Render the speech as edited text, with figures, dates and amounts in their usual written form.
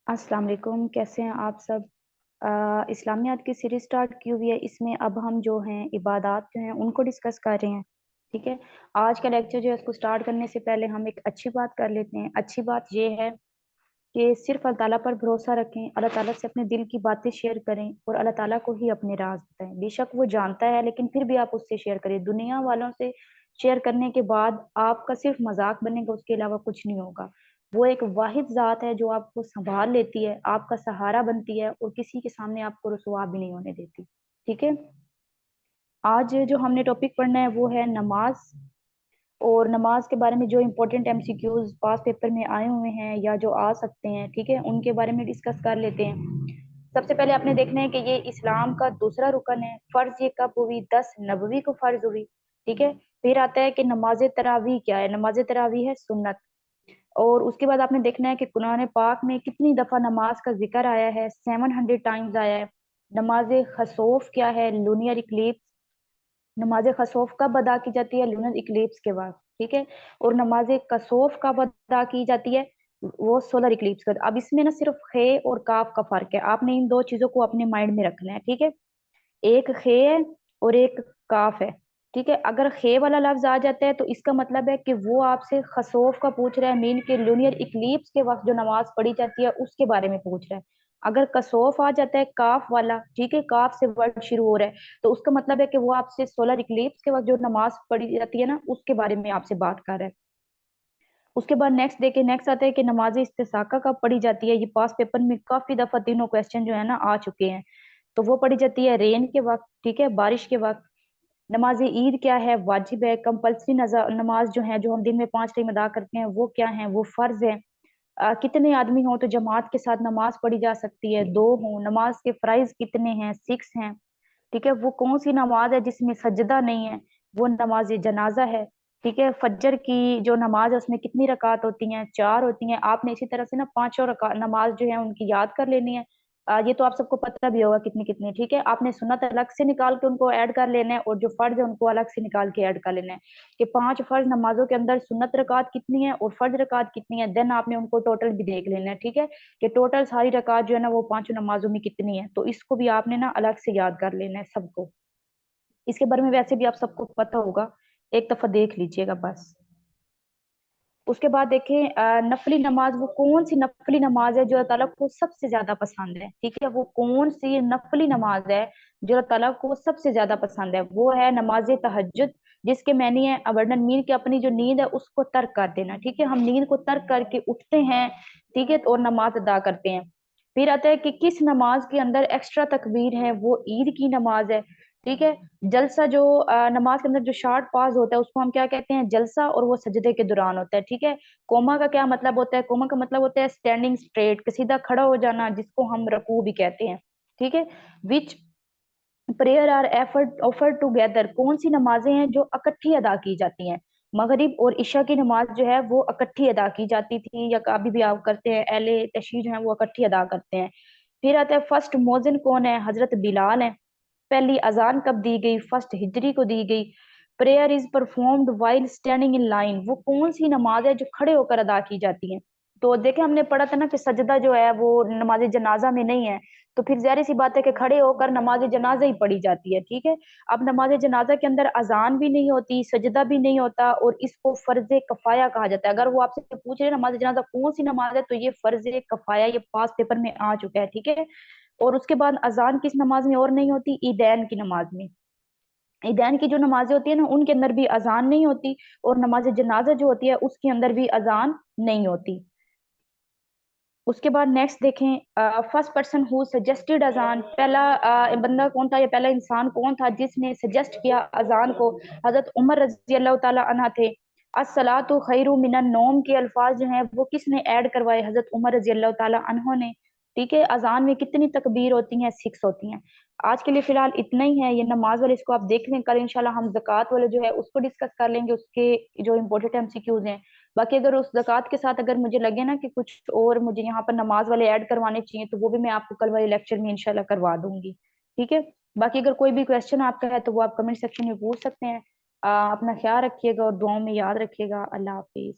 अस्सलाम वालेकुम, कैसे हैं आप सब। इस्लामियात की सीरीज स्टार्ट की हुई है। इसमें अब हम जो हैं इबादात जो हैं उनको डिस्कस कर रहे हैं। ठीक है। आज का लेक्चर जो है उसको स्टार्ट करने से पहले हम एक अच्छी बात कर लेते हैं। अच्छी बात ये है कि सिर्फ अल्लाह ताला पर भरोसा रखें, अल्लाह ताला से अपने दिल की बातें शेयर करें और अल्लाह ताला को ही अपने राज बताएं। बेशक वो जानता है, लेकिन फिर भी आप उससे शेयर करें। दुनिया वालों से शेयर करने के बाद आपका सिर्फ मजाक बनेगा, उसके अलावा कुछ नहीं होगा। वो एक वाहिद ज़ात है जो आपको संभाल लेती है, आपका सहारा बनती है और किसी के सामने आपको रुसवा भी नहीं होने देती। ठीक है। आज जो हमने टॉपिक पढ़ना है वो है नमाज, और नमाज के बारे में जो इम्पोर्टेंट एमसीक्यूज पास पेपर में आए हुए हैं या जो आ सकते हैं, ठीक है, उनके बारे में डिस्कस कर लेते हैं। सबसे पहले आपने देखना है कि ये इस्लाम का दूसरा रुकन है। फर्ज ये कब हुई? 10 नबवी को फर्ज हुई। ठीक है। फिर आता है कि नमाज तरावी क्या है? नमाज तरावी है सुन्नत। और उसके बाद आपने देखना है कि कुरान पाक में कितनी दफा नमाज का जिक्र आया है। 700 टाइम्स आया है। नमाज खसोफ क्या है? लूनियर इक्लिप्स। नमाज खसोफ कब अदा की जाती है? लूनर इक्लिप्स के बाद। ठीक है। और नमाज कसोफ कब अदा की जाती है? वो सोलर इक्लिप्स के बाद। अब इसमें ना सिर्फ खे और काफ का फर्क है, आपने इन दो चीजों को अपने माइंड में रखना है। ठीक है। एक खे है और एक काफ है। ठीक है। अगर खे वाला लफ्ज आ जाता है तो इसका मतलब है कि वो आपसे खसोफ का पूछ रहा है, मीन के लूनियर इक्लिप्स के वक्त जो नमाज पढ़ी जाती है उसके बारे में पूछ रहा है। अगर कसोफ आ जाता है काफ वाला, ठीक है, काफ से वर्ड शुरू हो रहा है, तो उसका मतलब है कि वो आपसे सोलर इक्लिप्स के वक्त जो नमाज पढ़ी जाती है ना उसके बारे में आपसे बात कर रहा है। उसके बाद नेक्स्ट देखिए, नेक्स्ट आता है कि नमाज इस्तिस्का कब पढ़ी जाती है। ये पास पेपर में काफी दफा तीनों क्वेश्चन जो है ना आ चुके हैं। तो वो पढ़ी जाती है रेन के वक्त, ठीक है, बारिश के वक्त। नमाज ईद क्या है? वाजिब है। कंपल्सरी नमाज जो है, जो हम दिन में 5 टाइम अदा करते हैं, वो क्या है? वो फर्ज है। कितने आदमी हो तो जमात के साथ नमाज पढ़ी जा सकती है? 2 हो। नमाज के फ्राइज कितने हैं? 6 हैं। ठीक है। वो कौन सी नमाज है जिसमें सजदा नहीं है? वो नमाज जनाजा है। ठीक है। फजर की जो नमाज है उसमें कितनी रकात होती हैं? 4 होती हैं। आपने इसी तरह से ना पांचों नमाज जो है उनकी याद कर लेनी है। ये तो आप सबको पता भी होगा कितनी कितनी। ठीक है। आपने सुन्नत अलग से निकाल के उनको ऐड कर लेना है और जो फर्ज है उनको अलग से निकाल के ऐड कर लेना है कि 5 फर्ज नमाजों के अंदर सुन्नत रकात कितनी है और फर्ज रकात कितनी है। देन आपने उनको टोटल भी देख लेना है। ठीक है। कि टोटल सारी रकात जो है ना वो 5 नमाजों में कितनी है, तो इसको भी आपने ना अलग से याद कर लेना है सबको। इसके बारे में वैसे भी आप सबको पता होगा, एक दफा देख लीजिएगा बस। उसके बाद देखें नफली नमाज, वो कौन सी नफली नमाज है जो अल्लाह ताला को सबसे ज्यादा पसंद है? ठीक है। वो कौन सी नफली नमाज है जो अल्लाह ताला को सबसे ज्यादा पसंद है? वो है नमाज तहज्जुद, जिसके मैंने है अवर्डन मीन की अपनी जो नींद है उसको तर्क कर देना। ठीक है। हम नींद को तर्क करके उठते हैं, ठीक है, और नमाज अदा करते हैं। फिर आता है कि किस नमाज के अंदर एक्स्ट्रा तकबीर है? वो ईद की नमाज है। ठीक है। जलसा जो नमाज के अंदर जो शार्ट पाज होता है उसको हम क्या कहते हैं? जलसा, और वो सजदे के दौरान होता है। ठीक है। कोमा का क्या मतलब होता है? कोमा का मतलब होता है स्टैंडिंग स्ट्रेट, सीधा खड़ा हो जाना, जिसको हम रकू भी कहते हैं। ठीक है। Which prayer are effort offer together, कौन सी नमाजें हैं जो इकट्ठी अदा की जाती हैं? मगरिब और इशा की नमाज जो है वो इकट्ठी अदा की जाती थी, या कभी भी आप करते हैं, अहले तशरीह जो है वो इकट्ठी अदा करते हैं। फिर आता है फर्स्ट मोजिन कौन है? हजरत बिलाल है। पहली अजान कब दी गई? फर्स्ट हिजरी को दी गई। Prayer is performed while standing in line, वो कौन सी नमाज है जो खड़े होकर अदा की जाती है? तो देखे, हमने पढ़ा था ना कि सजदा जो है वो नमाज जनाजा में नहीं है। तो फिर जाहिर सी बात है कि खड़े होकर नमाज जनाजा ही पढ़ी जाती है। ठीक है। अब नमाज जनाजा के अंदर अजान भी नहीं होती, सजदा भी नहीं होता, और इसको फर्ज कफाया कहा जाता है। अगर वो आपसे पूछ रहे नमाज जनाजा कौन सी नमाज है, तो ये फर्ज कफाया, ये पास पेपर में आ चुका है। ठीक है। और उसके बाद अजान किस नमाज में और नहीं होती? ईदैन की नमाज में। ईदैन की जो नमाजें होती है ना उनके अंदर भी अजान नहीं होती, और नमाज जनाजा जो होती है उसके अंदर भी अजान नहीं होती। उसके बाद नेक्स्ट देखें, फर्स्ट पर्सन हु सजेस्टेड अजान, पहला बंदा कौन था या पहला इंसान कौन था जिसने सजेस्ट किया अजान को? हजरत उमर रजी अल्लाह ताला अन्हा थे। अस्सलातु खैरु मिनन नौम के अल्फाज जो हैं वो किसने ऐड करवाए? हजरत उमर रजी अल्लाह ताला अन्हो ने। ठीक है। अजान में कितनी तकबीर होती हैं? 6 होती हैं। आज के लिए फिलहाल इतना ही है। ये नमाज वाले इसको आप देख लें, कल इंशाल्लाह हम ज़कात वाले जो है उसको डिस्कस कर लेंगे, उसके जो इम्पोर्टेंट एमसीक्यूज हैं। बाकी अगर उस ज़कात के साथ अगर मुझे लगे ना कि कुछ और मुझे यहाँ पर नमाज वाले ऐड करवाने चाहिए, तो वो भी मैं आपको कल वाले लेक्चर में इंशाल्लाह करवा दूंगी। ठीक है। बाकी अगर कोई भी क्वेश्चन आपका है तो वो आप कमेंट सेक्शन में पूछ सकते हैं। अपना ख्याल रखिएगा और दुआओं में याद रखिएगा। अल्लाह हाफिज।